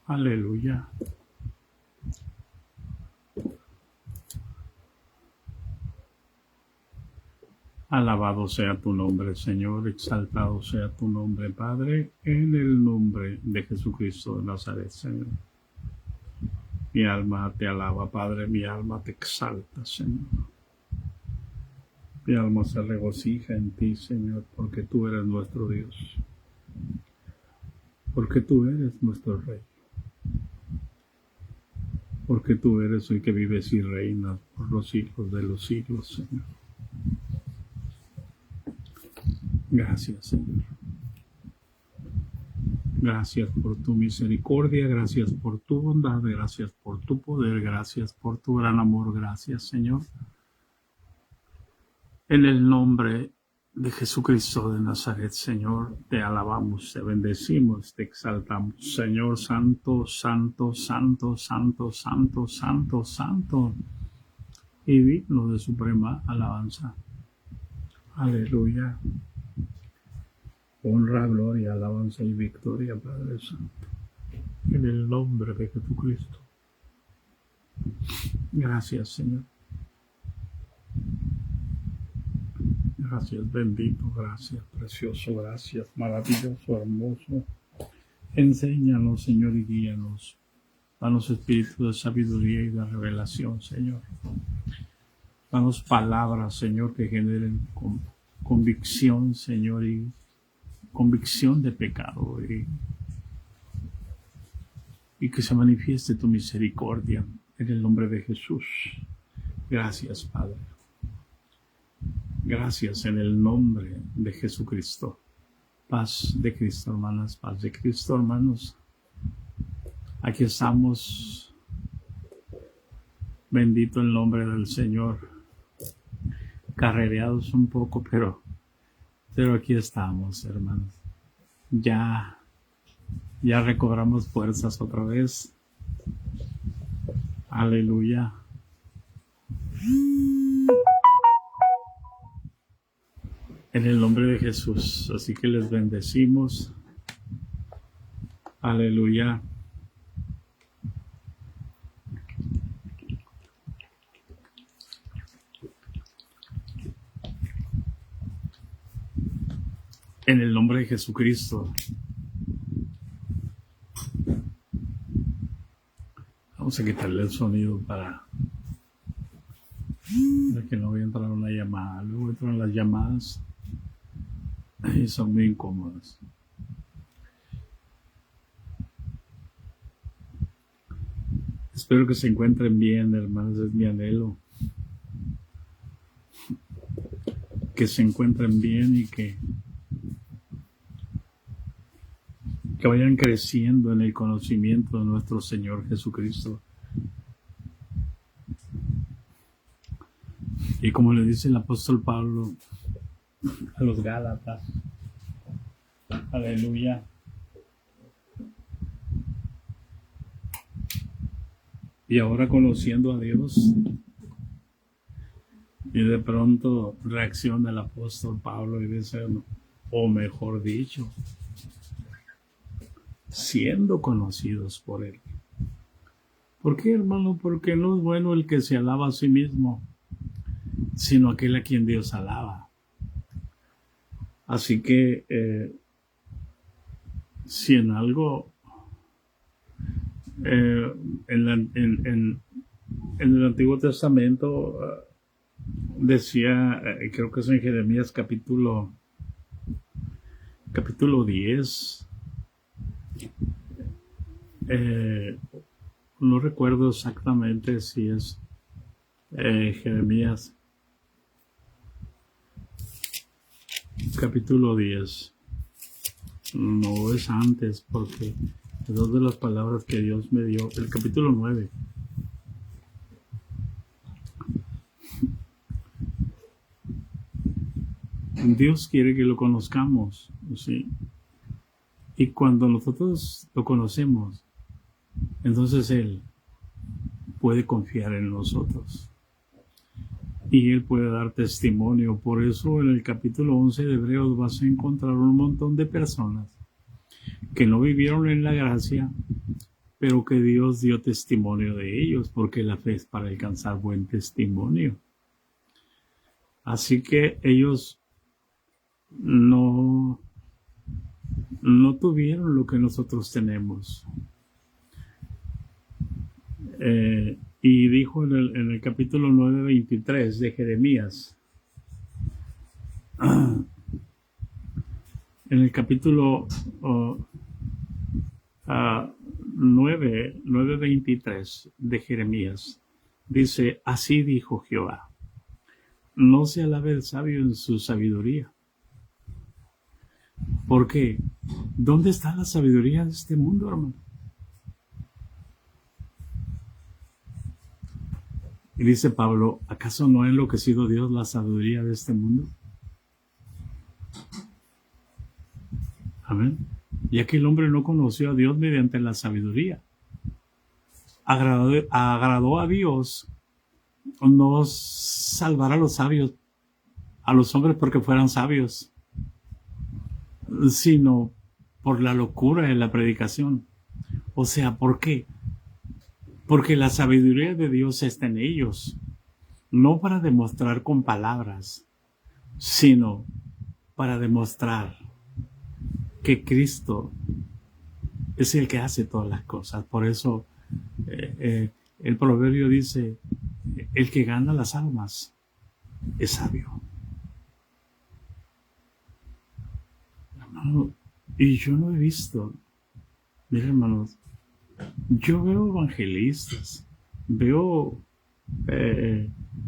Aleluya. Alabado sea tu nombre, Señor, exaltado sea tu nombre, Padre, en el nombre de Jesucristo de Nazaret, Señor. Mi alma te alaba, Padre, mi alma te exalta, Señor. Mi alma se regocija en ti, Señor, porque tú eres nuestro Dios, porque tú eres nuestro Rey, porque tú eres el que vives y reinas por los siglos de los siglos, Señor. Gracias, Señor. Gracias por tu misericordia, gracias por tu bondad, gracias por tu poder, gracias por tu gran amor, gracias, Señor. En el nombre de Jesucristo de Nazaret, Señor, te alabamos, te bendecimos, te exaltamos. Señor, santo, santo, santo, santo, santo, santo, santo, y digno de suprema alabanza. Aleluya. Honra, gloria, alabanza y victoria, Padre Santo. En el nombre de Jesucristo. Gracias, Señor. Gracias, bendito, gracias, precioso, gracias, maravilloso, hermoso. Enséñanos, Señor, y guíanos. Danos espíritu de sabiduría y de revelación, Señor. Danos palabras, Señor, que generen convicción, Señor, y convicción de pecado, y que se manifieste tu misericordia en el nombre de Jesús. Gracias, Padre. Gracias en el nombre de Jesucristo. Paz de Cristo, hermanas, paz de Cristo, hermanos. Aquí estamos. Bendito el nombre del Señor. Carrereados un poco, pero aquí estamos, hermanos. Ya recobramos fuerzas otra vez. Aleluya. En el nombre de Jesús. Así que les bendecimos. Aleluya. En el nombre de Jesucristo. Vamos a quitarle el sonido para que no vaya a entrar una llamada. Luego entran las llamadas y son muy incómodas. Espero que se encuentren bien, hermanos, es mi anhelo. Que se encuentren bien y que vayan creciendo en el conocimiento de nuestro Señor Jesucristo. Y como le dice el apóstol Pablo a los Gálatas, aleluya. Y ahora conociendo a Dios, y de pronto reacciona el apóstol Pablo y dice, o mejor dicho, siendo conocidos por Él. ¿Por qué, hermano? Porque no es bueno el que se alaba a sí mismo, sino aquel a quien Dios alaba. Así que si en algo en el Antiguo Testamento decía, creo que es en Jeremías capítulo 10, no recuerdo exactamente si es Jeremías capítulo 10, no es antes, porque es dos de las palabras que Dios me dio, el capítulo 9. Dios quiere que lo conozcamos, ¿sí? Y cuando nosotros lo conocemos, entonces Él puede confiar en nosotros. Y Él puede dar testimonio. Por eso en el capítulo 11 de Hebreos vas a encontrar un montón de personas que no vivieron en la gracia, pero que Dios dio testimonio de ellos, porque la fe es para alcanzar buen testimonio. Así que ellos no tuvieron lo que nosotros tenemos. Y dijo en el capítulo 9:23 de Jeremías, en el capítulo 9:23 de Jeremías, dice, así dijo Jehová, no se alabe el sabio en su sabiduría. ¿Por qué? ¿Dónde está la sabiduría de este mundo, hermano? Y dice Pablo, ¿acaso no ha enloquecido Dios la sabiduría de este mundo? Amén. Ya que el hombre no conoció a Dios mediante la sabiduría. Agradó a Dios no salvar a los sabios, a los hombres porque fueran sabios, sino por la locura de la predicación. O sea, ¿por qué? Porque la sabiduría de Dios está en ellos, no para demostrar con palabras, sino para demostrar que Cristo es el que hace todas las cosas. Por eso el proverbio dice, el que gana las almas es sabio. Hermano, y yo no he visto, miren hermanos, yo veo evangelistas, veo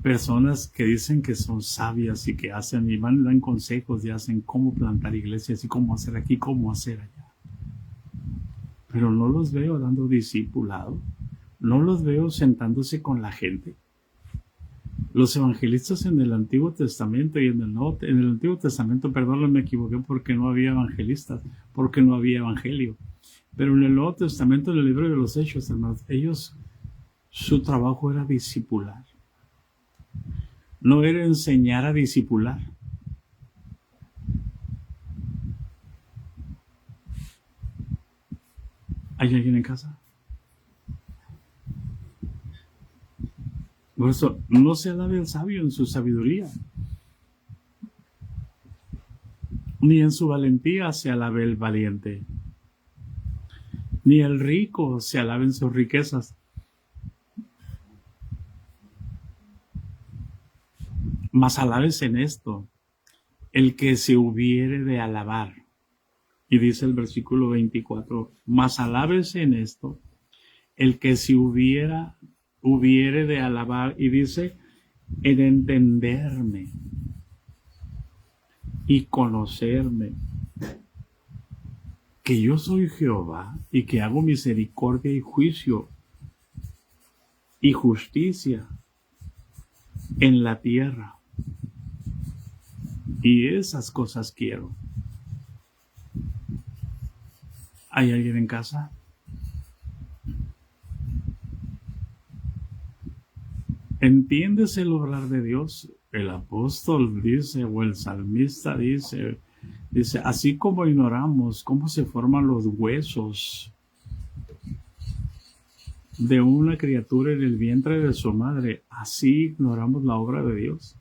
personas que dicen que son sabias y que hacen y van y dan consejos y hacen cómo plantar iglesias y cómo hacer aquí, cómo hacer allá. Pero no los veo dando discipulado, no los veo sentándose con la gente. Los evangelistas en el Antiguo Testamento y en el Antiguo Testamento, perdón, me equivoqué porque no había evangelistas, porque no había evangelio. Pero en el Nuevo Testamento, en el libro de los Hechos, hermanos, ellos, su trabajo era discipular. No era enseñar a discipular. ¿Hay alguien en casa? Por eso, no se alabe el sabio en su sabiduría, ni en su valentía se alabe el valiente, ni el rico se alabe en sus riquezas. Mas alabes en esto el que se hubiere de alabar. Y dice el versículo 24, mas alabes en esto el que se hubiere de alabar, y dice, en entenderme y conocerme, que yo soy Jehová y que hago misericordia y juicio y justicia en la tierra. Y esas cosas quiero. ¿Hay alguien en casa? ¿Entiendes el obrar de Dios? El apóstol dice, o el salmista dice, así como ignoramos cómo se forman los huesos de una criatura en el vientre de su madre, así ignoramos la obra de Dios.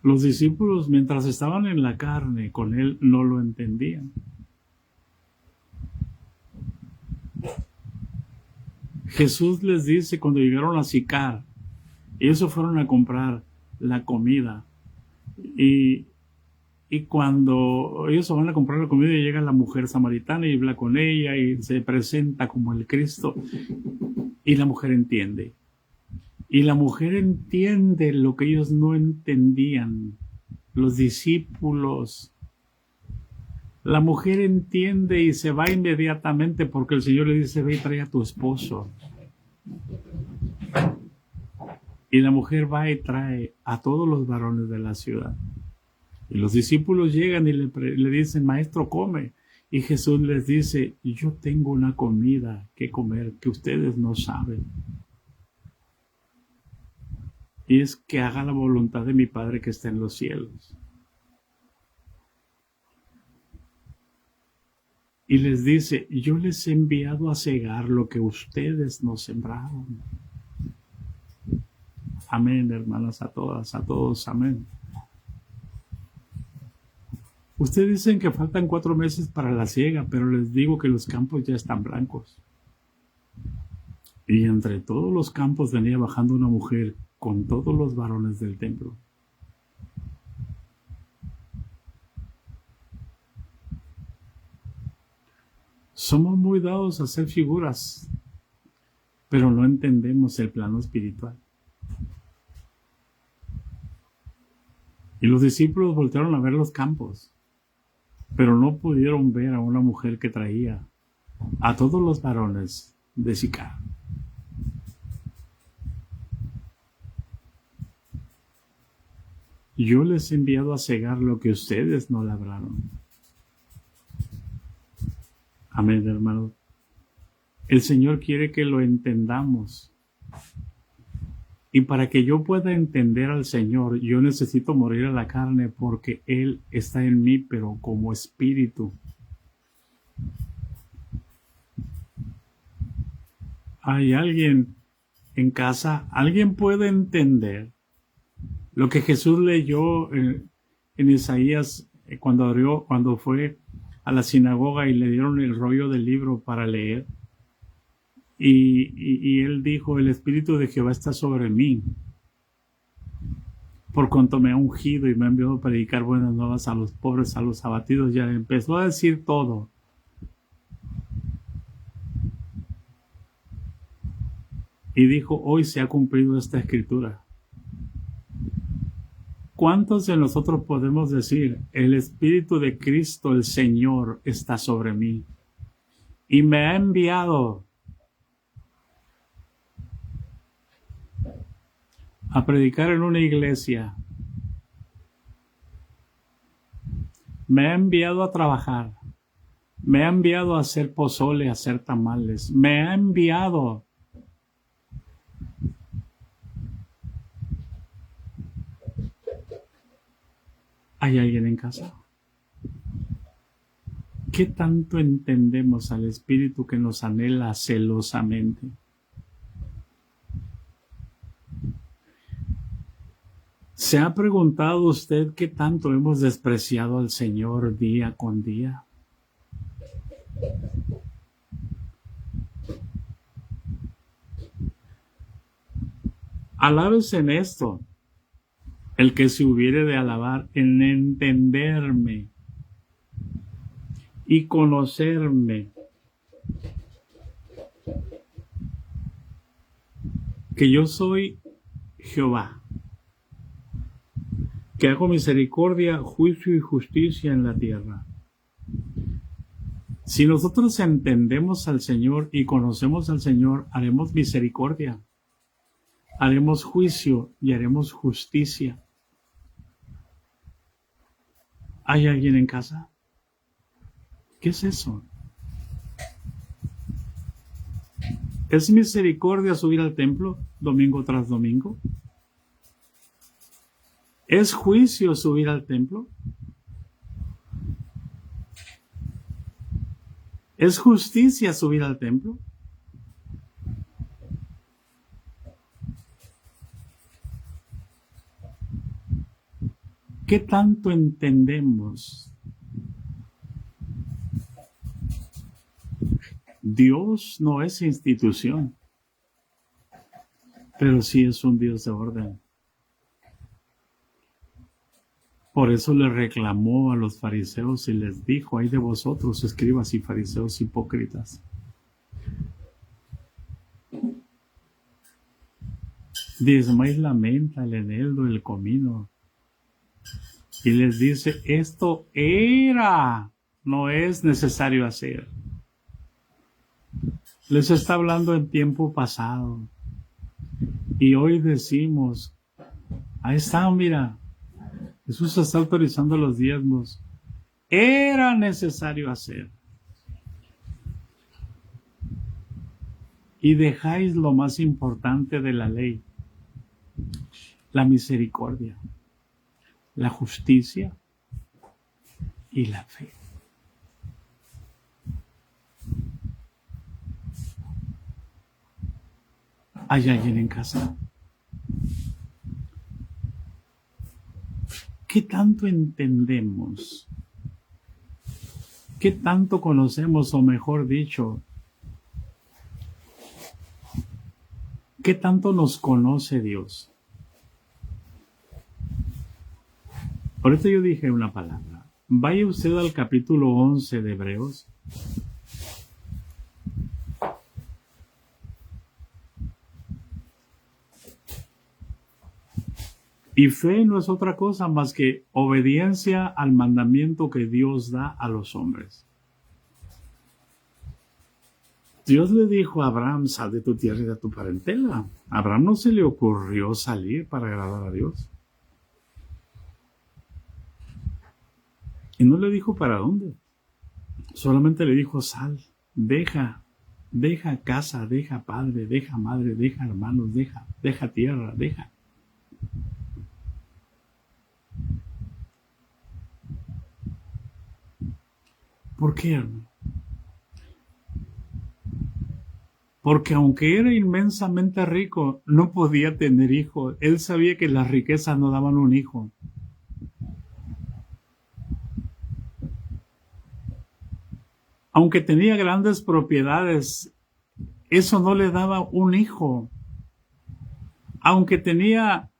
Los discípulos, mientras estaban en la carne con él, no lo entendían. Jesús les dice cuando llegaron a Sicar, ellos fueron a comprar la comida, y cuando ellos van a comprar la comida, llega la mujer samaritana y habla con ella y se presenta como el Cristo, y la mujer entiende. Y la mujer entiende lo que ellos no entendían, los discípulos. La mujer entiende y se va inmediatamente porque el Señor le dice, ve y trae a tu esposo. Y la mujer va y trae a todos los varones de la ciudad. Y los discípulos llegan y le dicen, maestro, come. Y Jesús les dice, yo tengo una comida que comer que ustedes no saben. Y es que haga la voluntad de mi Padre que está en los cielos. Y les dice, yo les he enviado a cegar lo que ustedes no sembraron. Amén, hermanas, a todas, a todos, amén. Ustedes dicen que faltan 4 meses para la siega, pero les digo que los campos ya están blancos. Y entre todos los campos venía bajando una mujer con todos los varones del templo. Somos muy dados a hacer figuras, pero no entendemos el plano espiritual. Y los discípulos voltearon a ver los campos, pero no pudieron ver a una mujer que traía a todos los varones de Sicar. Yo les he enviado a cegar lo que ustedes no labraron. Amén, hermano. El Señor quiere que lo entendamos. Y para que yo pueda entender al Señor, yo necesito morir a la carne porque Él está en mí, pero como espíritu. ¿Hay alguien en casa? ¿Alguien puede entender lo que Jesús leyó en Isaías cuando fue a la sinagoga y le dieron el rollo del libro para leer? Y él dijo, el Espíritu de Jehová está sobre mí, por cuanto me ha ungido y me ha enviado a predicar buenas nuevas a los pobres, a los abatidos. Ya empezó a decir todo. Y dijo, hoy se ha cumplido esta escritura. ¿Cuántos de nosotros podemos decir, el Espíritu de Cristo, el Señor, está sobre mí y me ha enviado a predicar en una iglesia? Me ha enviado a trabajar. Me ha enviado a hacer pozole, a hacer tamales. Me ha enviado ¿Hay alguien en casa? ¿Qué tanto entendemos al Espíritu que nos anhela celosamente? ¿Se ha preguntado usted qué tanto hemos despreciado al Señor día con día? Alabes en esto, el que se hubiere de alabar en entenderme y conocerme, que yo soy Jehová, que hago misericordia, juicio y justicia en la tierra. Si nosotros entendemos al Señor y conocemos al Señor, haremos misericordia, haremos juicio y haremos justicia. ¿Hay alguien en casa? ¿Qué es eso? ¿Es misericordia subir al templo domingo tras domingo? ¿Es juicio subir al templo? ¿Es justicia subir al templo? ¿Qué tanto entendemos? Dios no es institución, pero sí es un Dios de orden. Por eso le reclamó a los fariseos y les dijo, ay de vosotros, escribas y fariseos hipócritas. Diezmáis la menta, el eneldo, el comino. Y les dice, esto era, no es necesario hacer. Les está hablando en tiempo pasado. Y hoy decimos, ahí está, mira, Jesús está autorizando los diezmos. Era necesario hacer. Y dejáis lo más importante de la ley, la misericordia, la justicia y la fe. ¿Hay alguien en casa? ¿Qué tanto entendemos? ¿Qué tanto conocemos, o mejor dicho, qué tanto nos conoce Dios? Por eso yo dije una palabra. Vaya usted al capítulo 11 de Hebreos. Y fe no es otra cosa más que obediencia al mandamiento que Dios da a los hombres. Dios le dijo a Abraham, sal de tu tierra y de tu parentela. A Abraham no se le ocurrió salir para agradar a Dios. Y no le dijo para dónde. Solamente le dijo, sal, deja casa, deja padre, deja madre, deja hermanos, deja tierra, deja. ¿Por qué, hermano? Porque aunque era inmensamente rico, no podía tener hijos. Él sabía que las riquezas no daban un hijo. Aunque tenía grandes propiedades, eso no le daba un hijo. Aunque tenía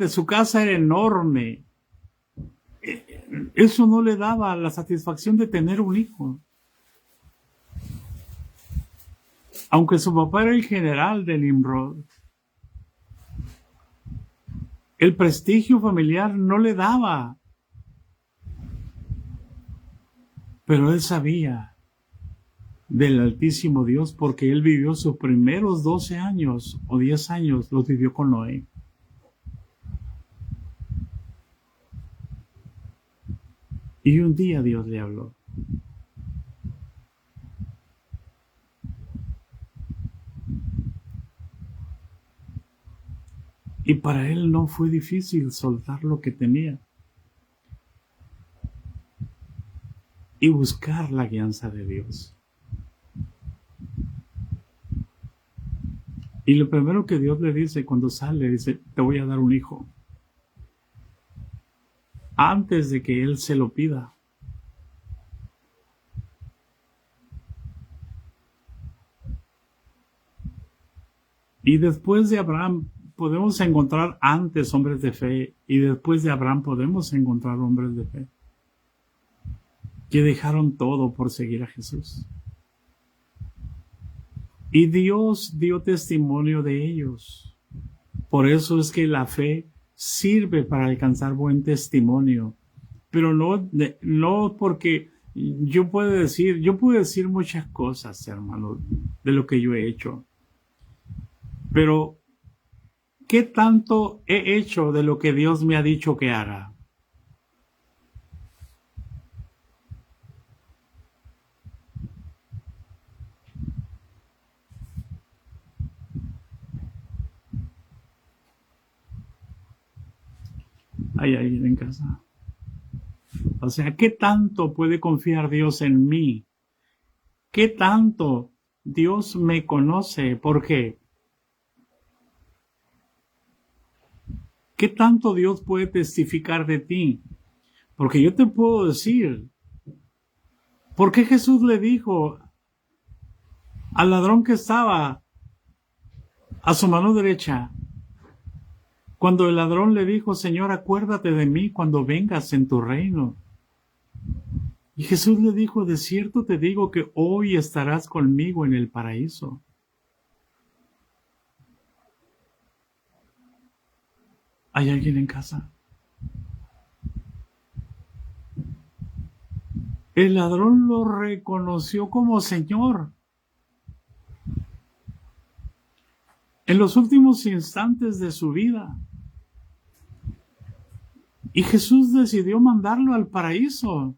su casa era enorme, eso no le daba la satisfacción de tener un hijo. Aunque su papá era el general de Nimrod, el prestigio familiar no le daba. Pero él sabía del Altísimo Dios porque él vivió sus primeros 12 años o 10 años, los vivió con Noé. Y un día Dios le habló. Y para él no fue difícil soltar lo que tenía y buscar la guianza de Dios. Y lo primero que Dios le dice cuando sale, dice, te voy a dar un hijo. Antes de que él se lo pida. Y después de Abraham podemos encontrar antes hombres de fe y después de Abraham podemos encontrar hombres de fe que dejaron todo por seguir a Jesús. Y Dios dio testimonio de ellos. Por eso es que la fe sirve para alcanzar buen testimonio. Pero no porque yo puedo decir muchas cosas, hermano, de lo que yo he hecho. Pero, ¿qué tanto he hecho de lo que Dios me ha dicho que haga? ¿Hay alguien en casa? O sea, ¿qué tanto puede confiar Dios en mí? ¿Qué tanto Dios me conoce? ¿Por qué? ¿Qué tanto Dios puede testificar de ti? Porque yo te puedo decir, ¿por qué Jesús le dijo al ladrón que estaba a su mano derecha, cuando el ladrón le dijo, Señor, acuérdate de mí cuando vengas en tu reino? Y Jesús le dijo, de cierto te digo que hoy estarás conmigo en el paraíso. ¿Hay alguien en casa? El ladrón lo reconoció como Señor. En los últimos instantes de su vida. Y Jesús decidió mandarlo al paraíso.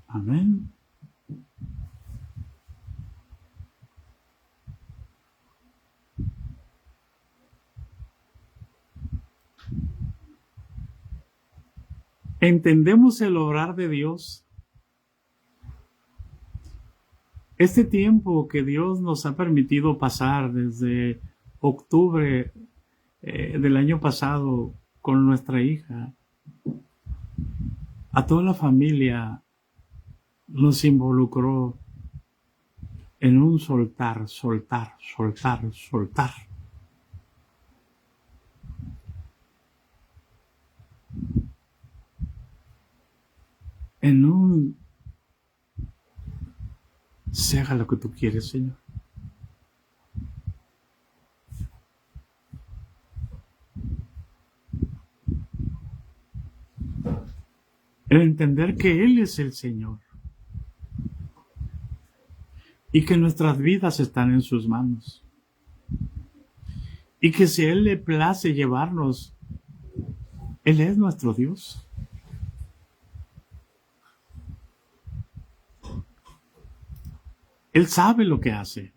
Amén. ¿Entendemos el obrar de Dios? Este tiempo que Dios nos ha permitido pasar desde octubre del año pasado con nuestra hija, a toda la familia nos involucró en un soltar, soltar, soltar, soltar. En un se haga lo que tú quieres, Señor. En entender que Él es el Señor y que nuestras vidas están en sus manos y que si a Él le place llevarnos, Él es nuestro Dios. Él sabe lo que hace.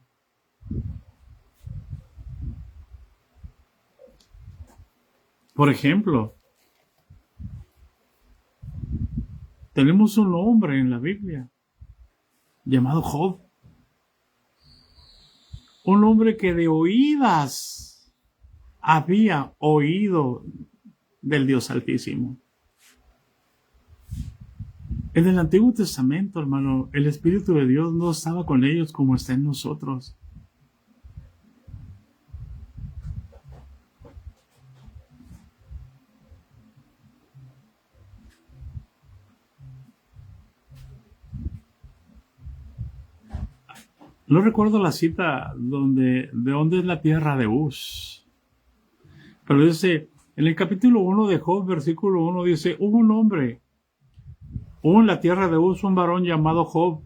Por ejemplo, tenemos un hombre en la Biblia llamado Job. Un hombre que de oídas había oído del Dios Altísimo. En el Antiguo Testamento, hermano, el Espíritu de Dios no estaba con ellos como está en nosotros. No recuerdo la cita de dónde es la tierra de Uz. Pero dice, en el capítulo 1 de Job, versículo 1, dice, hubo en la tierra de Uz un varón llamado Job,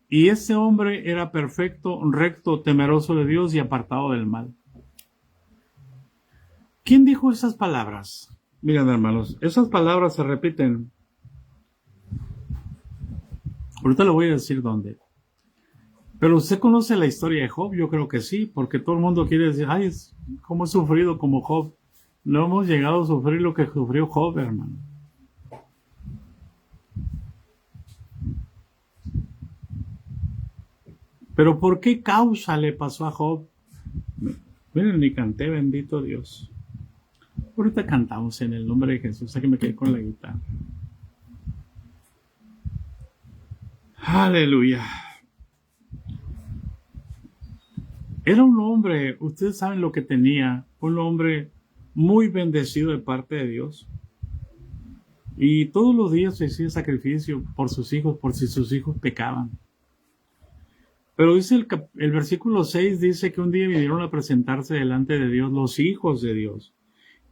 y ese hombre era perfecto, recto, temeroso de Dios y apartado del mal. ¿Quién dijo esas palabras? Miren, hermanos, esas palabras se repiten. Ahorita le voy a decir dónde. Pero usted conoce la historia de Job, yo creo que sí, porque todo el mundo quiere decir, ay, ¿cómo he sufrido como Job? No hemos llegado a sufrir lo que sufrió Job, hermano. Pero ¿por qué causa le pasó a Job? Miren, ni canté, bendito Dios. Ahorita cantamos en el nombre de Jesús, sé que me quedé con la guitarra. Aleluya. Era un hombre, ustedes saben lo que tenía, un hombre muy bendecido de parte de Dios. Y todos los días se hacía sacrificio por sus hijos, por si sus hijos pecaban. Pero dice el versículo 6, dice que un día vinieron a presentarse delante de Dios los hijos de Dios.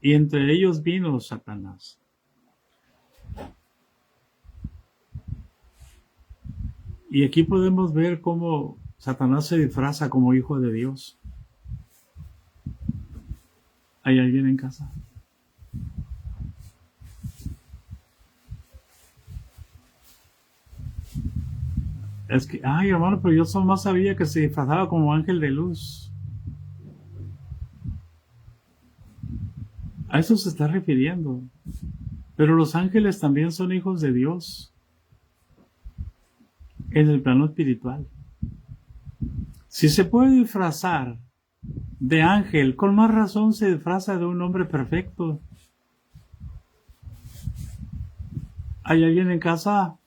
Y entre ellos vino Satanás. Y aquí podemos ver cómo Satanás se disfraza como hijo de Dios. ¿Hay alguien en casa? Es que, ay, hermano, pero yo solo más sabía que se disfrazaba como ángel de luz. A eso se está refiriendo. Pero los ángeles también son hijos de Dios en el plano espiritual. Si se puede disfrazar de ángel, con más razón se disfraza de un hombre perfecto. ¿Hay alguien en casa?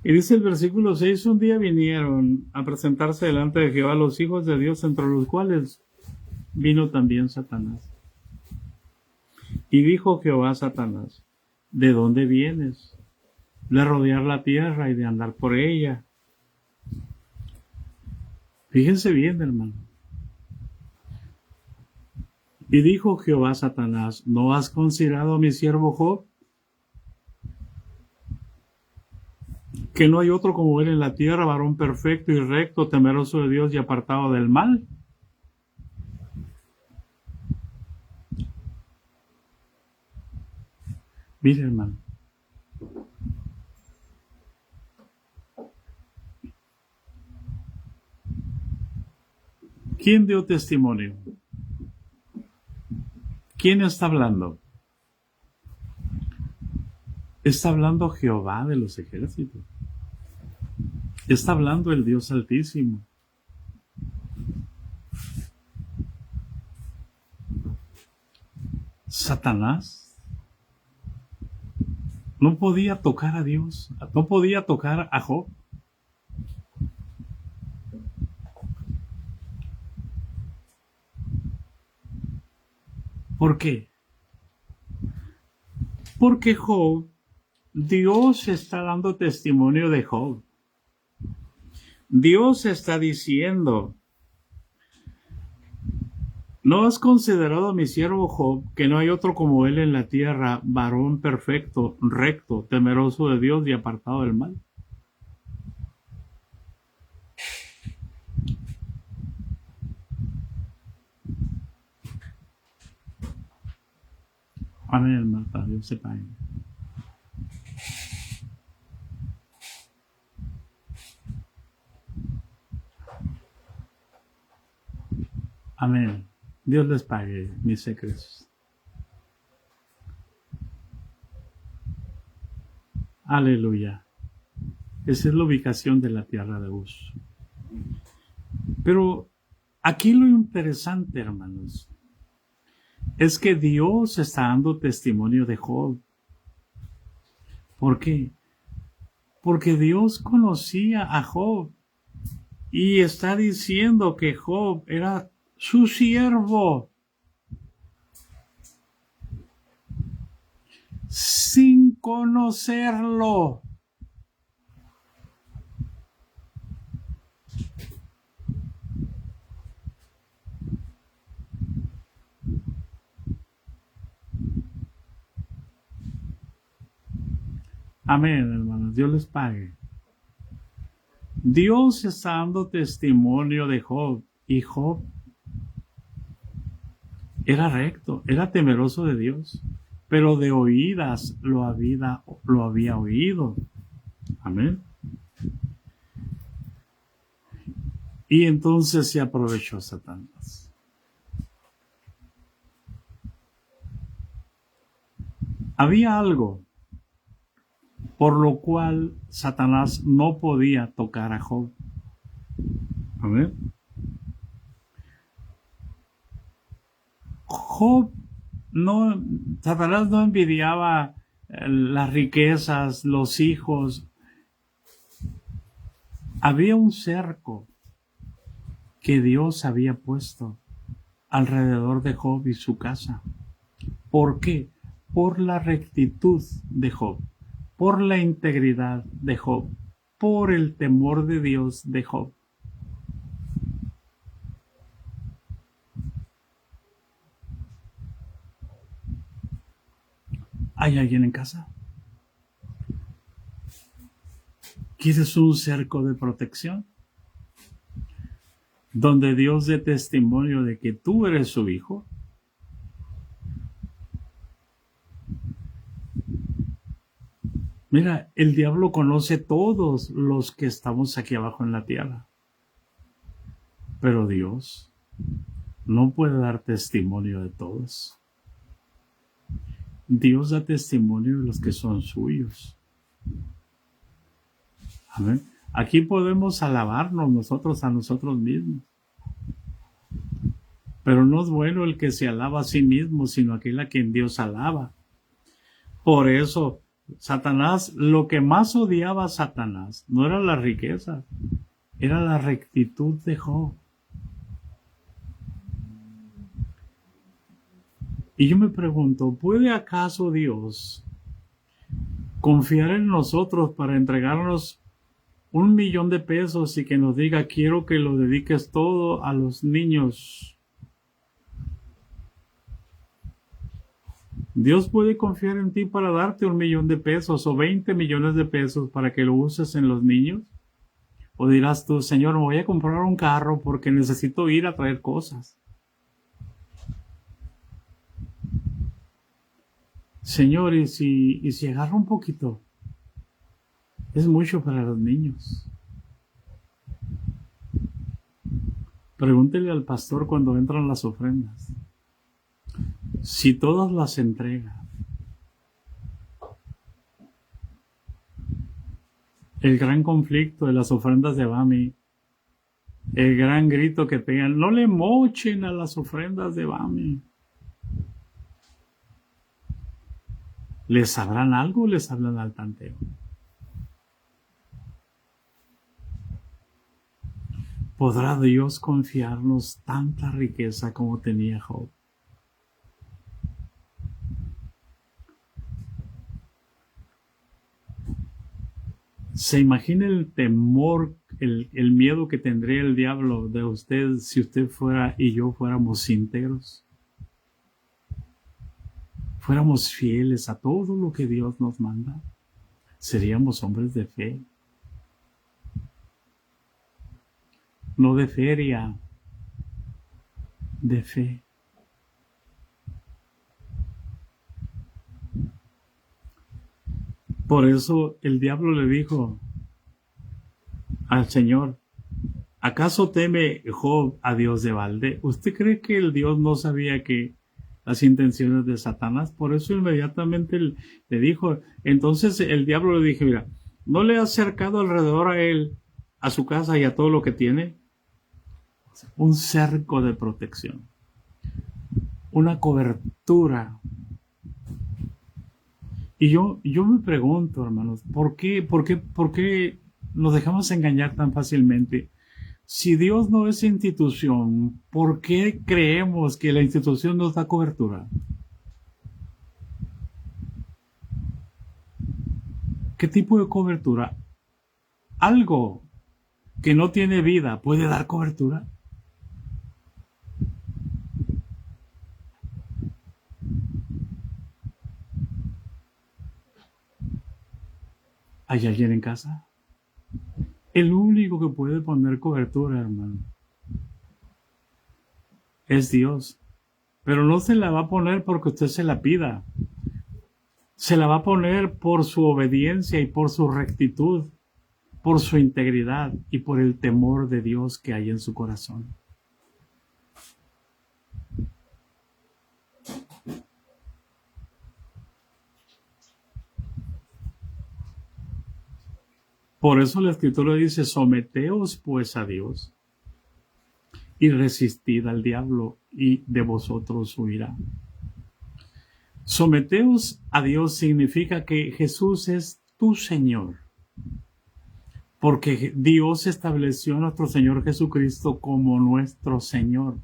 Y dice el versículo 6, un día vinieron a presentarse delante de Jehová los hijos de Dios, entre los cuales vino también Satanás. Y dijo Jehová a Satanás, ¿de dónde vienes? De rodear la tierra y de andar por ella. Fíjense bien, hermano. Y dijo Jehová a Satanás, ¿no has considerado a mi siervo Job? Que no hay otro como él en la tierra, varón perfecto y recto, temeroso de Dios y apartado del mal. Mire, hermano. ¿Quién dio testimonio? ¿Quién está hablando? Está hablando Jehová de los ejércitos. Está hablando el Dios Altísimo. Satanás no podía tocar a Dios, no podía tocar a Job. ¿Por qué? Porque Job, Dios está dando testimonio de Job. Dios está diciendo: ¿no has considerado a mi siervo Job, que no hay otro como él en la tierra, varón perfecto, recto, temeroso de Dios y apartado del mal? Amén, Marta, Dios se pague. Amén. Dios les pague mis secretos. Aleluya. Esa es la ubicación de la tierra de Uz. Pero aquí lo interesante, hermanos, es que Dios está dando testimonio de Job. ¿Por qué? Porque Dios conocía a Job y está diciendo que Job era su siervo, sin conocerlo. Amén, hermanos. Dios les pague. Dios está dando testimonio de Job, y Job era recto, era temeroso de Dios, pero de oídas lo había oído. Amén. Y entonces se aprovechó Satanás. Había algo por lo cual Satanás no podía tocar a Job. Amén. Satanás no envidiaba las riquezas, los hijos. Había un cerco que Dios había puesto alrededor de Job y su casa. ¿Por qué? Por la rectitud de Job, por la integridad de Job, por el temor de Dios de Job. ¿Hay alguien en casa? ¿Quieres un cerco de protección? Donde Dios dé testimonio de que tú eres su hijo. Mira, el diablo conoce todos los que estamos aquí abajo en la tierra. Pero Dios no puede dar testimonio de todos. Dios da testimonio de los que son suyos. Amén. Aquí podemos alabarnos nosotros a nosotros mismos. Pero no es bueno el que se alaba a sí mismo, sino aquel a quien Dios alaba. Por eso, Satanás, lo que más odiaba a Satanás no era la riqueza, era la rectitud de Job. Y yo me pregunto, ¿puede acaso Dios confiar en nosotros para entregarnos $1,000,000 de pesos y que nos diga: quiero que lo dediques todo a los niños? Dios puede confiar en ti para darte $1,000,000 de pesos o 20 millones de pesos para que lo uses en los niños. O dirás tú: Señor, me voy a comprar un carro porque necesito ir a traer cosas. Señor, y si agarro un poquito, es mucho para los niños. Pregúntele al pastor cuando entran las ofrendas. Si todas las entrega, el gran conflicto de las ofrendas de Bami, el gran grito que pegan, no le mochen a las ofrendas de Bami. ¿Les sabrán algo o les hablan al tanteo? ¿Podrá Dios confiarnos tanta riqueza como tenía Job? ¿Se imagina el temor, el miedo que tendría el diablo de usted si usted fuera y yo fuéramos íntegros? Fuéramos fieles a todo lo que Dios nos manda. Seríamos hombres de fe. No de feria, de fe. Por eso el diablo le dijo al Señor, ¿acaso teme Job a Dios de balde? ¿Usted cree que el Dios no sabía que las intenciones de Satanás? Por eso inmediatamente le dijo, entonces el diablo le dijo, mira, ¿no le has cercado alrededor a él, a su casa y a todo lo que tiene? Un cerco de protección, una cobertura. Y yo me pregunto, hermanos, ¿por qué nos dejamos engañar tan fácilmente? Si Dios no es institución, ¿por qué creemos que la institución nos da cobertura? ¿Qué tipo de cobertura? ¿Algo que no tiene vida puede dar cobertura? ¿Hay alguien en casa? El único que puede poner cobertura, hermano, es Dios. Pero no se la va a poner porque usted se la pida. Se la va a poner por su obediencia y por su rectitud, por su integridad y por el temor de Dios que hay en su corazón. Por eso la Escritura dice, someteos pues a Dios y resistid al diablo y de vosotros huirá. Someteos a Dios significa que Jesús es tu Señor, porque Dios estableció a nuestro Señor Jesucristo como nuestro Señor.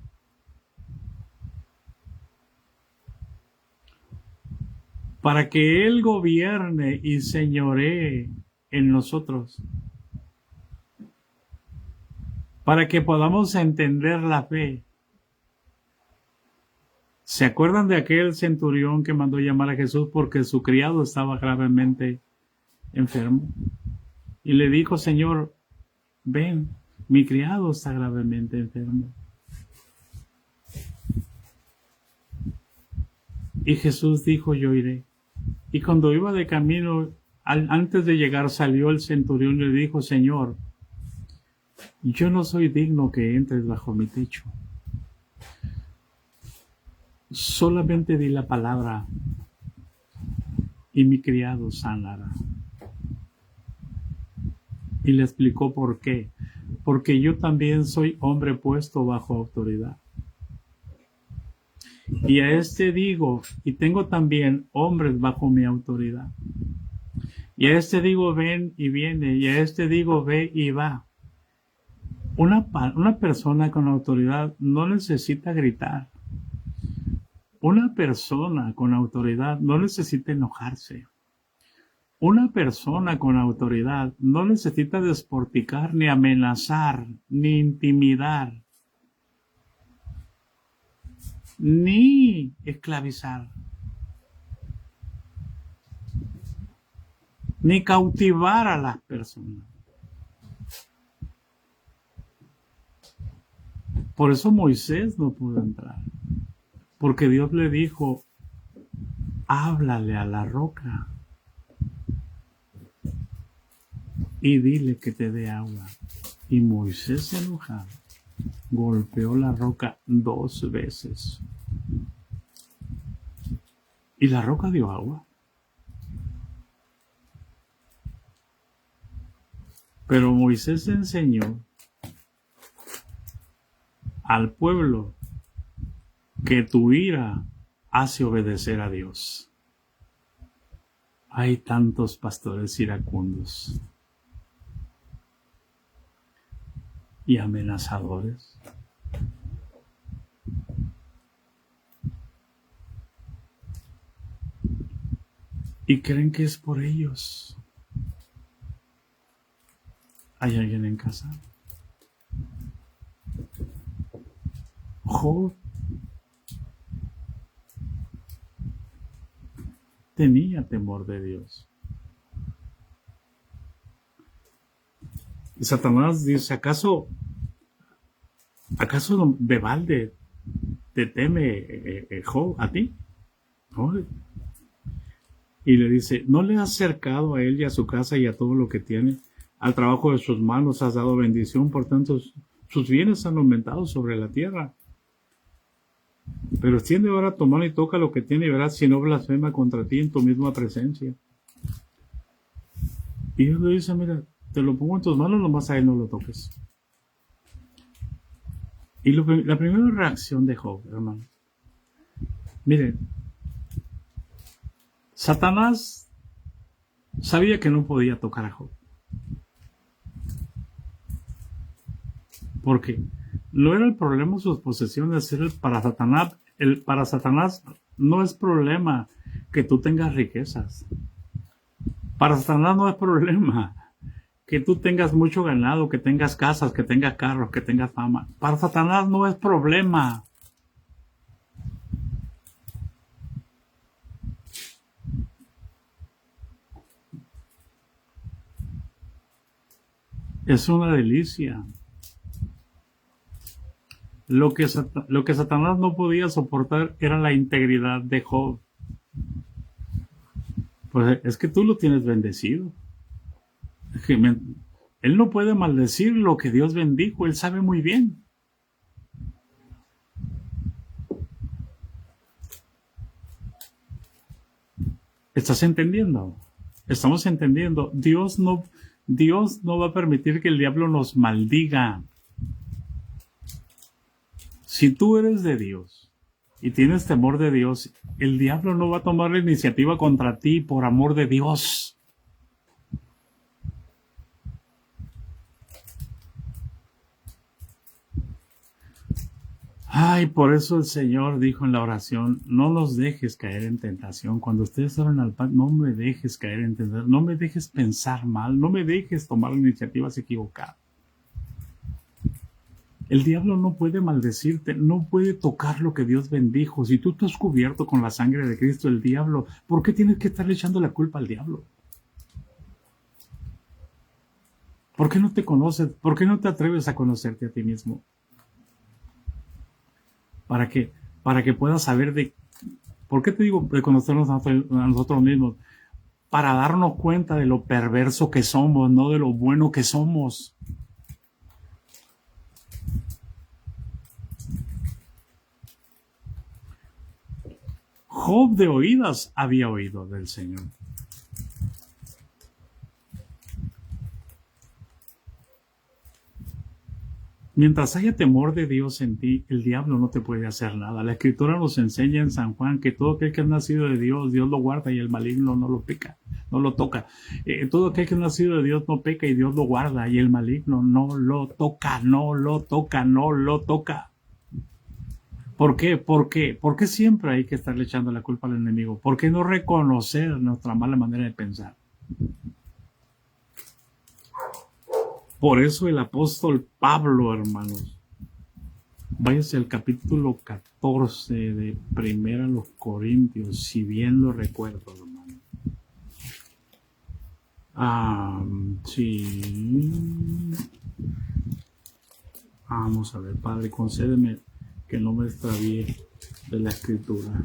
Para que Él gobierne y señoree en nosotros, para que podamos entender la fe. ¿Se acuerdan de aquel centurión que mandó llamar a Jesús porque su criado estaba gravemente enfermo? Y le dijo, Señor, ven, mi criado está gravemente enfermo. Y Jesús dijo, yo iré. Y cuando iba de camino, antes de llegar, salió el centurión y le dijo, Señor, yo no soy digno que entres bajo mi techo. Solamente di la palabra y mi criado sanará. Y le explicó por qué. Porque yo también soy hombre puesto bajo autoridad. Y a este digo, y tengo también hombres bajo mi autoridad. Y a este digo, ven y viene. Y a este digo, ve y va. Una persona con autoridad no necesita gritar. Una persona con autoridad no necesita enojarse. Una persona con autoridad no necesita desporticar, ni amenazar, ni intimidar, ni esclavizar, ni cautivar a las personas. Por eso Moisés no pudo entrar, porque Dios le dijo, háblale a la roca y dile que te dé agua. Y Moisés, enojado, golpeó la roca 2 veces. Y la roca dio agua. Pero Moisés enseñó al pueblo que tu ira hace obedecer a Dios. Hay tantos pastores iracundos y amenazadores. Y creen que es por ellos. ¿Hay alguien en casa? Job tenía temor de Dios. Y Satanás dice, ¿acaso de balde te teme Job a ti? ¿No? Y le dice, ¿no le has acercado a él y a su casa y a todo lo que tiene? Al trabajo de sus manos has dado bendición, por tanto sus bienes han aumentado sobre la tierra. Pero extiende ahora tu mano y toca lo que tiene y verás si no blasfema contra ti en tu misma presencia. Y Dios le dice, mira, te lo pongo en tus manos, nomás a él no lo toques. Y la primera reacción de Job, hermano. Miren, Satanás sabía que no podía tocar a Job. Porque no era el problema sus posesiones, era para Satanás no es problema que tú tengas riquezas. Para Satanás no es problema que tú tengas mucho ganado, que tengas casas, que tengas carros, que tengas fama. Para Satanás no es problema. Es una delicia. Lo que Satanás no podía soportar era la integridad de Job. Pues es que tú lo tienes bendecido. Él no puede maldecir lo que Dios bendijo, él sabe muy bien. ¿Estás entendiendo? Estamos entendiendo. Dios no va a permitir que el diablo nos maldiga. Si tú eres de Dios y tienes temor de Dios, el diablo no va a tomar la iniciativa contra ti por amor de Dios. Ay, por eso el Señor dijo en la oración, no nos dejes caer en tentación. Cuando ustedes oran al Padre, no me dejes caer en tentación, no me dejes pensar mal, no me dejes tomar iniciativas equivocadas. El diablo no puede maldecirte, no puede tocar lo que Dios bendijo. Si tú estás cubierto con la sangre de Cristo, el diablo, ¿por qué tienes que estarle echando la culpa al diablo? ¿Por qué no te conoces? ¿Por qué no te atreves a conocerte a ti mismo? Para que puedas saber de... ¿Por qué te digo de conocernos a nosotros mismos? Para darnos cuenta de lo perverso que somos, no de lo bueno que somos. Job de oídas había oído del Señor. Mientras haya temor de Dios en ti, el diablo no te puede hacer nada. La Escritura nos enseña en San Juan que todo aquel que ha nacido de Dios, Dios lo guarda y el maligno no lo peca, no lo toca. Todo aquel que ha nacido de Dios no peca y Dios lo guarda y el maligno no lo toca, no lo toca, no lo toca. ¿Por qué? ¿Por qué? ¿Por qué siempre hay que estarle echando la culpa al enemigo? ¿Por qué no reconocer nuestra mala manera de pensar? Por eso el apóstol Pablo, hermanos, váyase al capítulo 14 de Primera a los Corintios, si bien lo recuerdo, hermano. Sí. Vamos a ver, Padre, concédeme que no me extravíe de la Escritura.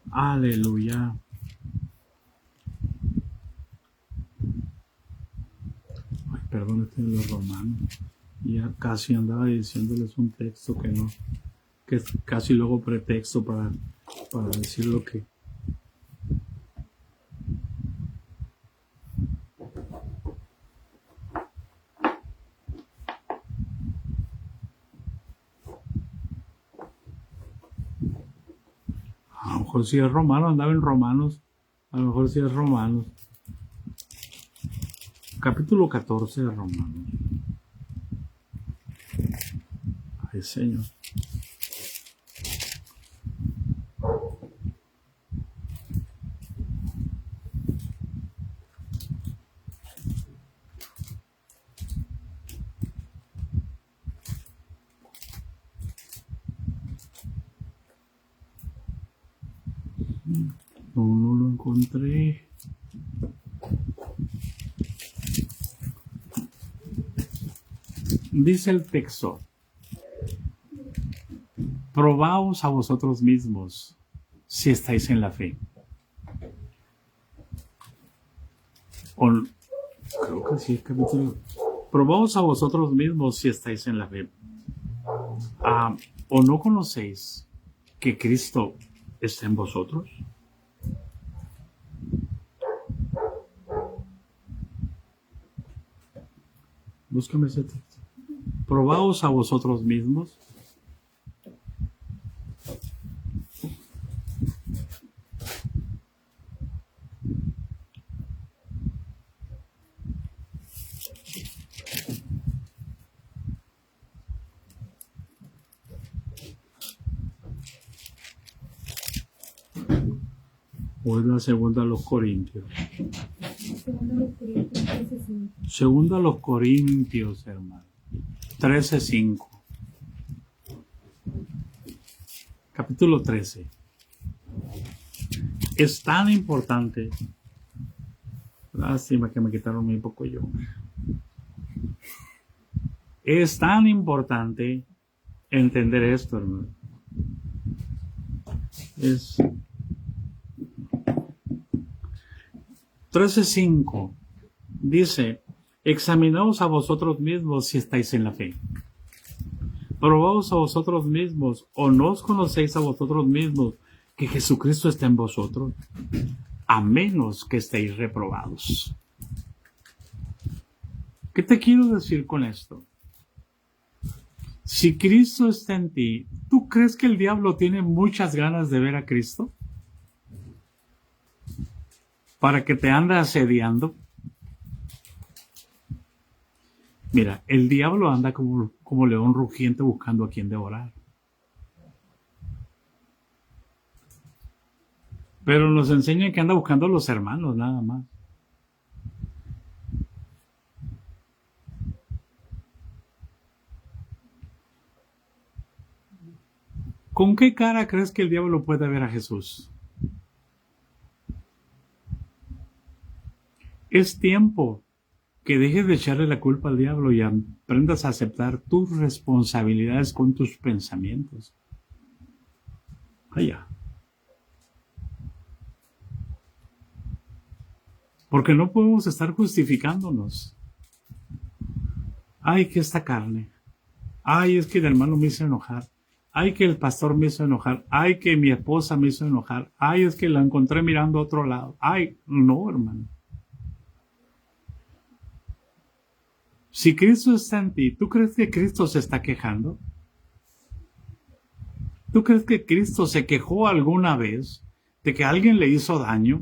Aleluya. Ay, perdón, estoy en los romanos. Ya casi andaba diciéndoles un texto que que es casi luego pretexto para decir lo que... A lo mejor si es romano, andaba en Romanos. A lo mejor si es Romanos. Capítulo 14 de Romanos. Ay, Señor. No lo encontré. Dice el texto: probaos a vosotros mismos si estáis en la fe. Creo que sí, capítulo. Probaos a vosotros mismos si estáis en la fe. ¿O no conocéis que Cristo está en vosotros? Búscame ese texto. Probaos a vosotros mismos. O es la segunda a los Corintios. Segunda a los Corintios, hermano. 13:5. Capítulo 13. Es tan importante. Lástima que me quitaron muy poco yo. Es tan importante entender esto, hermano. Es 13:5 dice: examinaos a vosotros mismos si estáis en la fe. Probaos a vosotros mismos, o no os conocéis a vosotros mismos que Jesucristo está en vosotros, a menos que estéis reprobados. ¿Qué te quiero decir con esto? Si Cristo está en ti, ¿tú crees que el diablo tiene muchas ganas de ver a Cristo? ¿Para que te ande asediando? Mira, el diablo anda como león rugiente buscando a quien devorar. Pero nos enseñan que anda buscando a los hermanos, nada más. ¿Con qué cara crees que el diablo puede ver a Jesús? Es tiempo que dejes de echarle la culpa al diablo y aprendas a aceptar tus responsabilidades con tus pensamientos. Allá. Porque no podemos estar justificándonos. Ay, que esta carne. Ay, es que el hermano me hizo enojar. Ay, que el pastor me hizo enojar. Ay, que mi esposa me hizo enojar. Ay, es que la encontré mirando a otro lado. Ay, no, hermano. Si Cristo está en ti, ¿tú crees que Cristo se está quejando? ¿Tú crees que Cristo se quejó alguna vez de que alguien le hizo daño?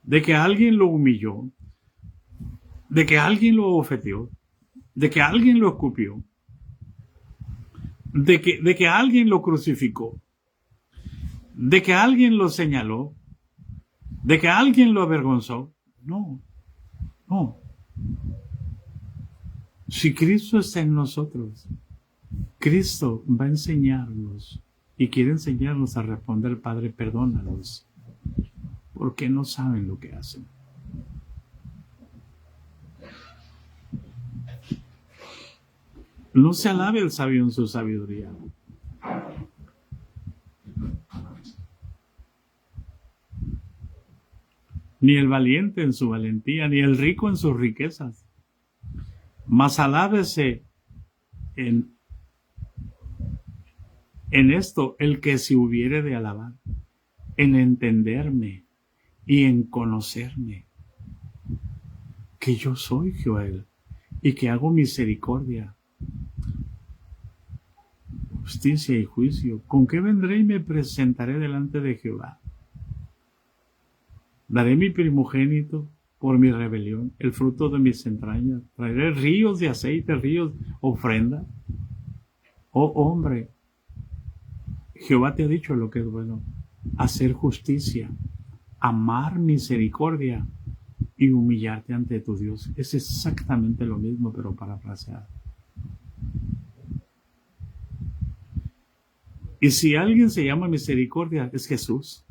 ¿De que alguien lo humilló? ¿De que alguien lo ofendió? ¿De que alguien lo escupió? ¿De que alguien lo crucificó? ¿De que alguien lo señaló? ¿De que alguien lo avergonzó? No, no. Si Cristo está en nosotros, Cristo va a enseñarnos y quiere enseñarnos a responder: Padre, perdónalos, porque no saben lo que hacen. No se alabe el sabio en su sabiduría. Ni el valiente en su valentía, ni el rico en sus riquezas. Mas alábese en En esto el que se hubiere de alabar, en entenderme y en conocerme, que yo soy Jehová y que hago misericordia, justicia y juicio. ¿Con qué vendré y me presentaré delante de Jehová? Daré mi primogénito por mi rebelión, el fruto de mis entrañas. Traeré ríos de aceite, ríos, ofrenda. Oh hombre, Jehová te ha dicho lo que es bueno: hacer justicia, amar misericordia y humillarte ante tu Dios. Es exactamente lo mismo, pero parafraseado. Y si alguien se llama misericordia, es Jesús.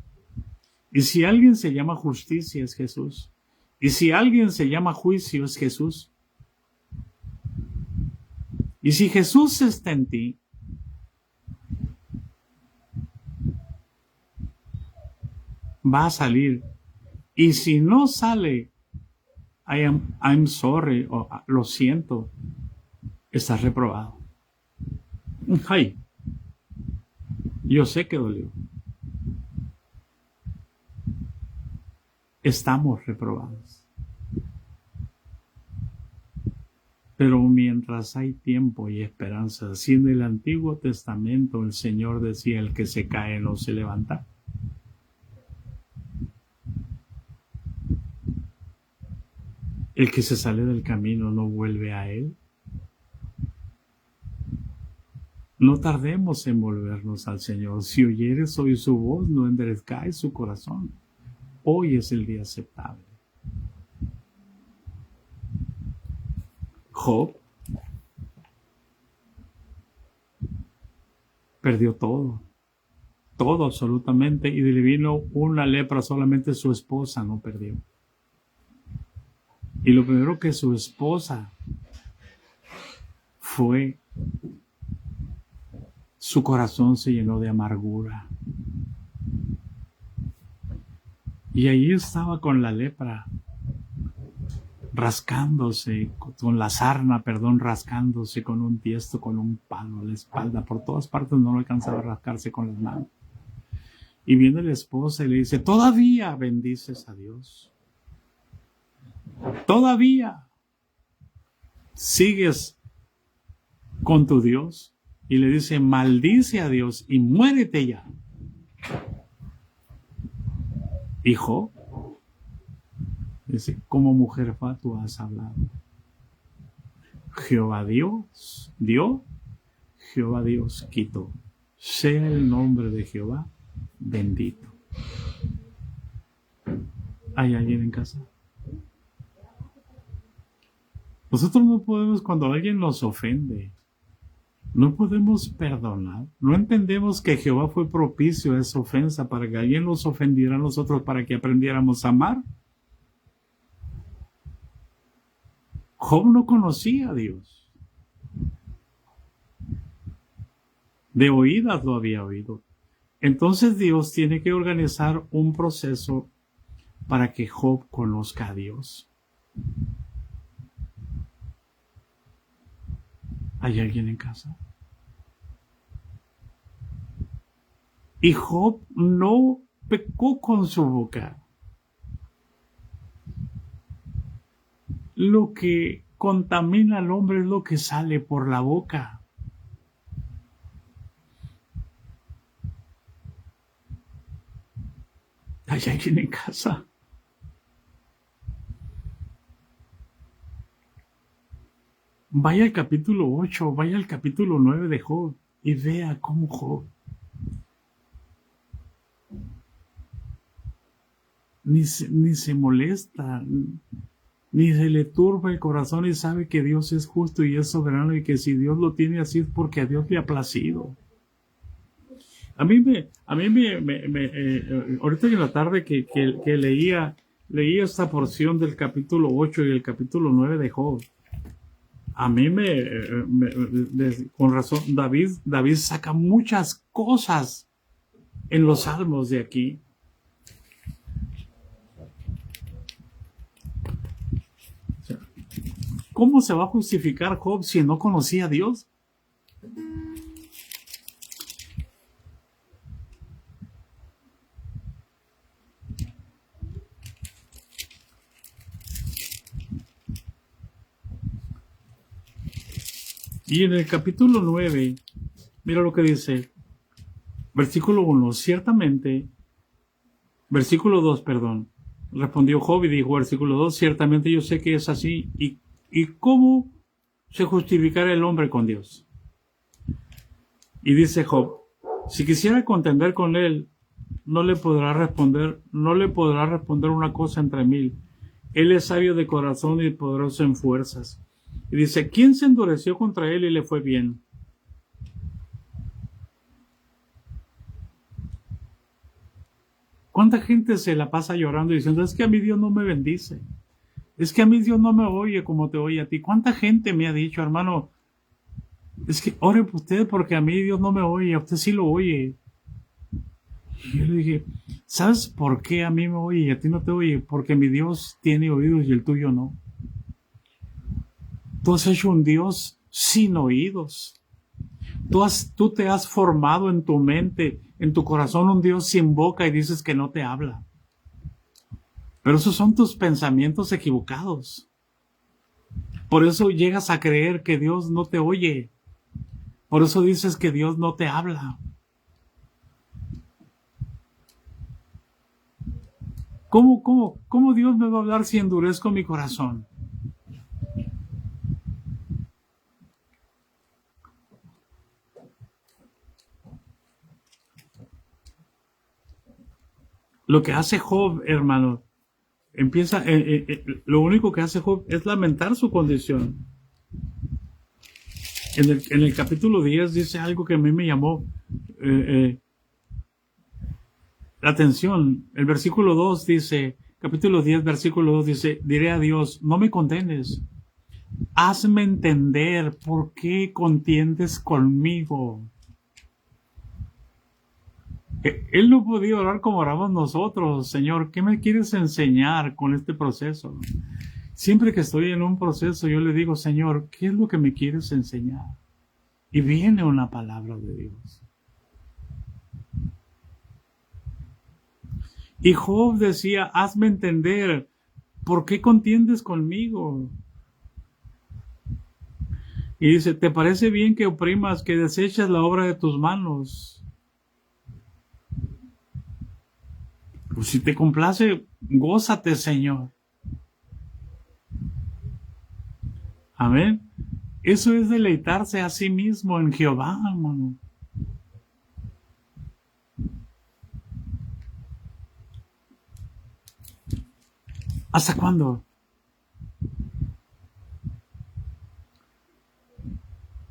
Y si alguien se llama justicia, es Jesús. Y si alguien se llama juicio, es Jesús. Y si Jesús está en ti, va a salir. Y si no sale, I'm sorry, o lo siento, estás reprobado. Ay, yo sé que dolió. Estamos reprobados. Pero mientras hay tiempo y esperanza, si en el Antiguo Testamento el Señor decía: el que se cae no se levanta. El que se sale del camino no vuelve a él. No tardemos en volvernos al Señor. Si oyeres hoy su voz, no endurezcáis su corazón. Hoy es el día aceptable. Job perdió todo absolutamente, y le vino una lepra. Solamente su esposa no perdió. Y lo primero que su esposa fue, su corazón se llenó de amargura. Y ahí estaba con la lepra, rascándose, con la sarna, rascándose con un tiesto, con un palo a la espalda. Por todas partes no alcanzaba a rascarse con las manos. Y viene la esposa y le dice: todavía bendices a Dios. Todavía sigues con tu Dios. Y le dice: maldice a Dios y muérete ya. Hijo, dice: como mujer fatua has hablado. Jehová Dios dio, Jehová Dios quitó. Sea el nombre de Jehová bendito. ¿Hay alguien en casa? Nosotros no podemos, cuando alguien nos ofende, no podemos perdonar. No entendemos que Jehová fue propicio a esa ofensa para que alguien nos ofendiera a nosotros, para que aprendiéramos a amar. Job no conocía a Dios. De oídas lo había oído. Entonces Dios tiene que organizar un proceso para que Job conozca a Dios. ¿Hay alguien en casa? Y Job no pecó con su boca. Lo que contamina al hombre es lo que sale por la boca. ¿Hay alguien en casa? Vaya al capítulo 8, vaya al capítulo 9 de Job y vea cómo Job ni se molesta, ni se le turba el corazón, y sabe que Dios es justo y es soberano, y que si Dios lo tiene así es porque a Dios le ha placido. Ahorita en la tarde que leía esta porción del capítulo 8 y el capítulo 9 de Job, a mí con razón, David saca muchas cosas en los salmos de aquí. ¿Cómo se va a justificar Job si no conocía a Dios? Y en el capítulo 9, mira lo que dice, versículo 1, ciertamente, versículo 2, perdón, respondió Job y dijo, versículo 2, ciertamente yo sé que es así, y cómo se justificará el hombre con Dios. Y dice Job, si quisiera contender con él, no le podrá responder una cosa entre mil. Él es sabio de corazón y poderoso en fuerzas. Y dice, ¿quién se endureció contra él y le fue bien? ¿Cuánta gente se la pasa llorando diciendo, es que a mí Dios no me bendice? Es que a mí Dios no me oye como te oye a ti. ¿Cuánta gente me ha dicho, hermano, es que ore por usted porque a mí Dios no me oye, a usted sí lo oye? Y yo le dije, ¿sabes por qué a mí me oye y a ti no te oye? Porque mi Dios tiene oídos y el tuyo no. Tú has hecho un Dios sin oídos. Tú te has formado en tu mente, en tu corazón, un Dios sin boca y dices que no te habla. Pero esos son tus pensamientos equivocados. Por eso llegas a creer que Dios no te oye. Por eso dices que Dios no te habla. ¿Cómo Dios me va a hablar si endurezco mi corazón? Lo que hace Job, hermano, lo único que hace Job es lamentar su condición. En el capítulo 10 dice algo que a mí me llamó la atención. El versículo 2 dice, capítulo 10, versículo 2 dice, diré a Dios, no me condenes, hazme entender por qué contiendes conmigo. Él no podía orar como oramos nosotros. Señor, ¿qué me quieres enseñar con este proceso? Siempre que estoy en un proceso, yo le digo, Señor, ¿qué es lo que me quieres enseñar? Y viene una palabra de Dios. Y Job decía, hazme entender, ¿por qué contiendes conmigo? Y dice, ¿te parece bien que oprimas, que desechas la obra de tus manos? Pues si te complace, gózate, Señor. Amén. Eso es deleitarse a sí mismo en Jehová, hermano. ¿Hasta cuándo?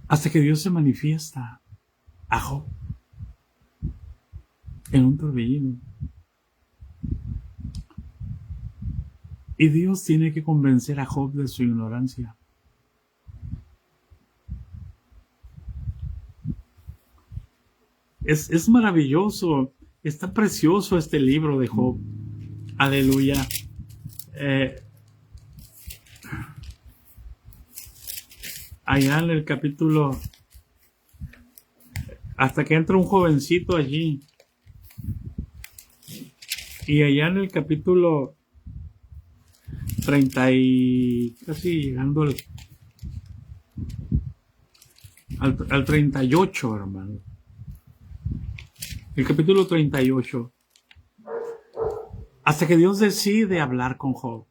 Hasta que Dios se manifiesta a Job en un torbellino. Y Dios tiene que convencer a Job de su ignorancia. Es maravilloso, está precioso este libro de Job. Aleluya. Allá en el capítulo, hasta que entra un jovencito allí. Y allá en el capítulo 30 y casi llegando al 38, hermano. El capítulo 38. Hasta que Dios decide hablar con Job.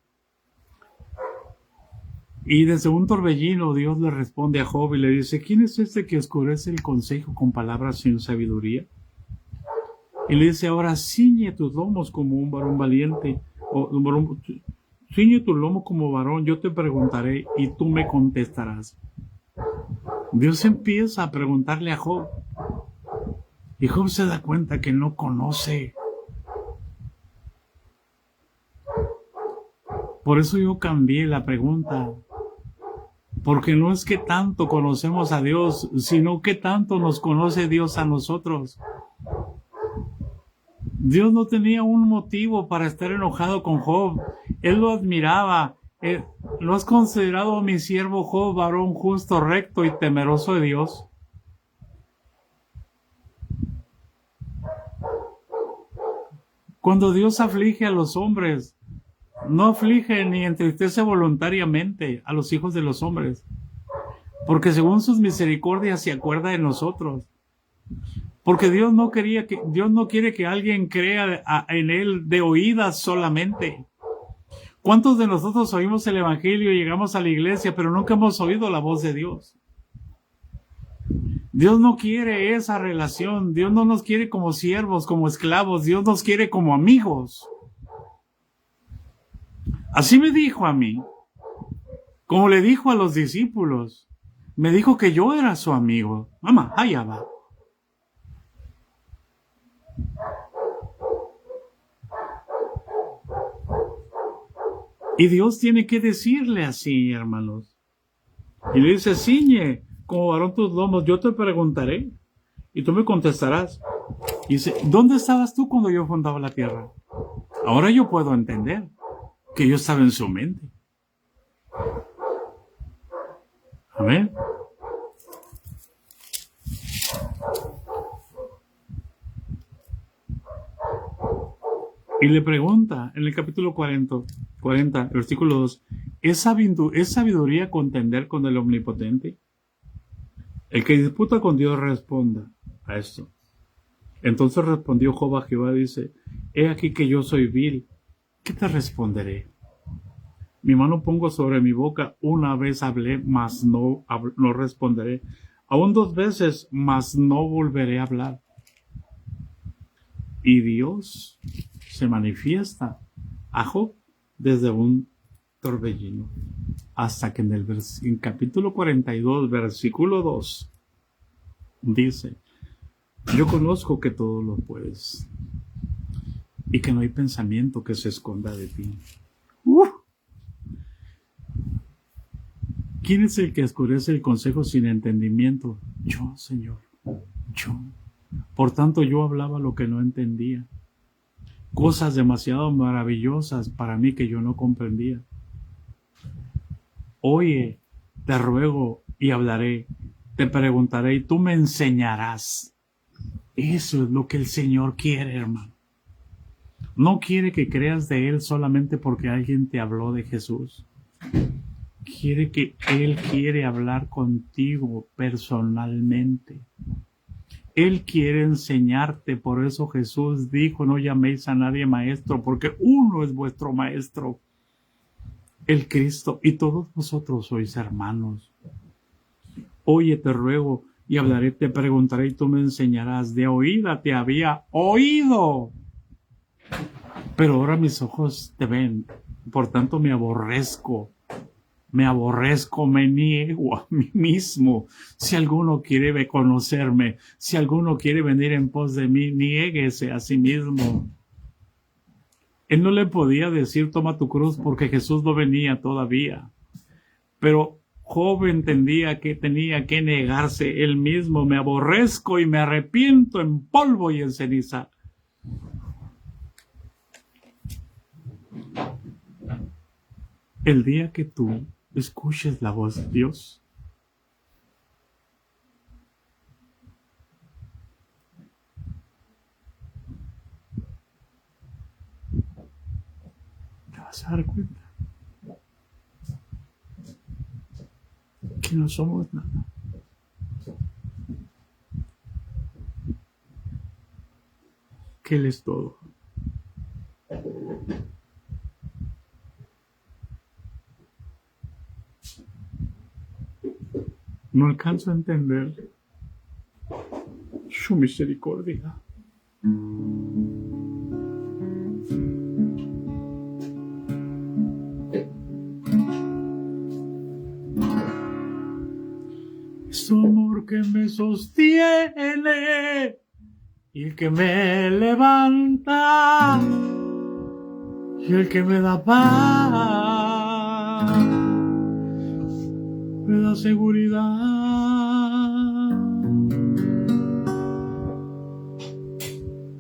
Y desde un torbellino Dios le responde a Job y le dice, ¿quién es este que oscurece el consejo con palabras sin sabiduría? Y le dice, ahora ciñe tus lomos como un varón valiente, ciñe tu lomo como varón, yo te preguntaré y tú me contestarás. Dios empieza a preguntarle a Job. Y Job se da cuenta que no conoce. Por eso yo cambié la pregunta. Porque no es que tanto conocemos a Dios, sino que tanto nos conoce Dios a nosotros. Dios no tenía un motivo para estar enojado con Job. Él lo admiraba. ¿Lo has considerado mi siervo Job, varón justo, recto y temeroso de Dios? Cuando Dios aflige a los hombres, no aflige ni entristece voluntariamente a los hijos de los hombres. porque según sus misericordias se acuerda de nosotros. Porque Dios no quiere que alguien crea en Él de oídas solamente. ¿Cuántos de nosotros oímos el Evangelio y llegamos a la iglesia, pero nunca hemos oído la voz de Dios? Dios no quiere esa relación. Dios no nos quiere como siervos, como esclavos. Dios nos quiere como amigos. Así me dijo a mí, como le dijo a los discípulos. Me dijo que yo era su amigo. Mamá, allá va. Y Dios tiene que decirle así, hermanos. Y le dice, ciñe como varón tus lomos, yo te preguntaré y tú me contestarás. Y dice, ¿dónde estabas tú cuando yo fundaba la tierra? Ahora yo puedo entender que yo estaba en su mente. Amén. Y le pregunta en el capítulo 40, versículo 2, ¿es sabiduría contender con el Omnipotente? El que disputa con Dios responda a esto. Entonces respondió Job a Jehová, dice, he aquí que yo soy vil, ¿qué te responderé? Mi mano pongo sobre mi boca, una vez hablé, mas no responderé. Aún 2 veces, mas no volveré a hablar. Y Dios se manifiesta a Job desde un torbellino, hasta que en capítulo 42, versículo 2, dice, yo conozco que todo lo puedes y que no hay pensamiento que se esconda de ti. ¿Quién es el que oscurece el consejo sin entendimiento? Yo, Señor, yo. Por tanto, yo hablaba lo que no entendía. Cosas demasiado maravillosas para mí que yo no comprendía. Oye, te ruego y hablaré, te preguntaré y tú me enseñarás. Eso es lo que el Señor quiere, hermano. No quiere que creas de Él solamente porque alguien te habló de Jesús. Él quiere hablar contigo personalmente. Él quiere enseñarte, por eso Jesús dijo, no llaméis a nadie maestro, porque uno es vuestro maestro, el Cristo, y todos vosotros sois hermanos. Oye, te ruego y hablaré, te preguntaré y tú me enseñarás. De oída te había oído, pero ahora mis ojos te ven, por tanto me aborrezco, me niego a mí mismo. Si alguno quiere conocerme, si alguno quiere venir en pos de mí, niéguese a sí mismo. Él no le podía decir, toma tu cruz, porque Jesús no venía todavía. Pero Job entendía que tenía que negarse él mismo. Me aborrezco y me arrepiento en polvo y en ceniza. El día que tú escuches la voz de Dios, te vas a dar cuenta que no somos nada. Que Él es todo. No alcanzo a entender su misericordia. Es tu amor que me sostiene y el que me levanta y el que me da paz, me da seguridad.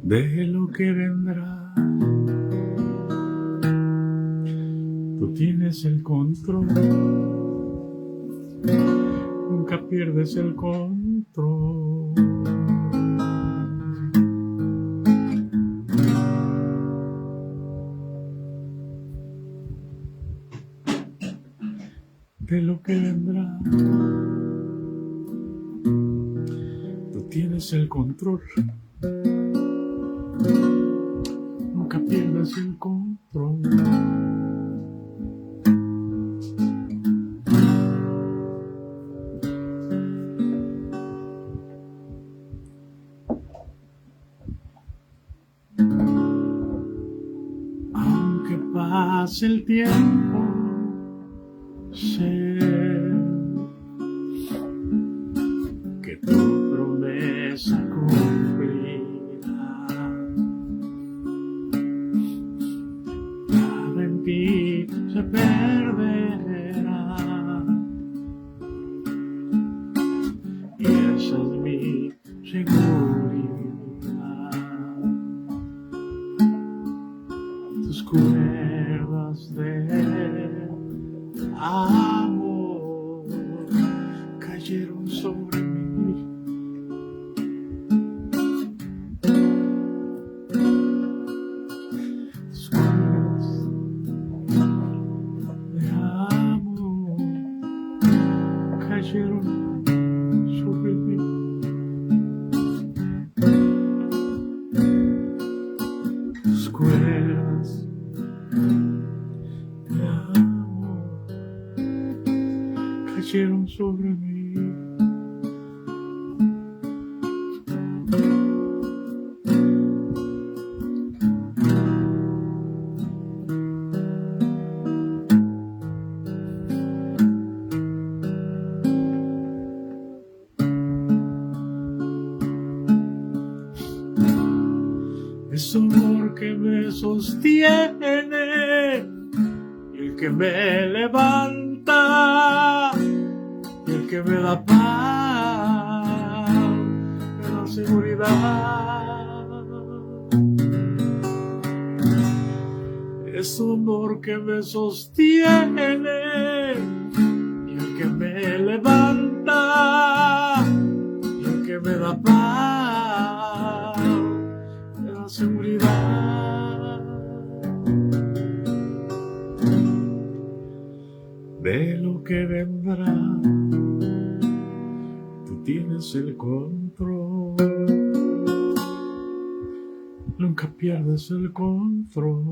De lo que vendrá, tú tienes el control, nunca pierdes el control. De lo que vendrá, tienes el control. Nunca pierdas el control. Aunque pase el tiempo, sé que tu promesa cumplirá. Nada en ti se perderá, y esa es mi seguridad. Tus cuerdas de amor cayeron sobre mí. Tus cuerdas de amor cayeron sobre mí. Tus cuerdas de amor cayeron sobre mí. Es tu amor que me sostiene, y el que me levanta, y el que me da paz, me da seguridad. Es tu amor que me sostiene, y el que me levanta, y el que me da paz, me da seguridad. De lo que vendrá, tú tienes el control. Nunca pierdes el control.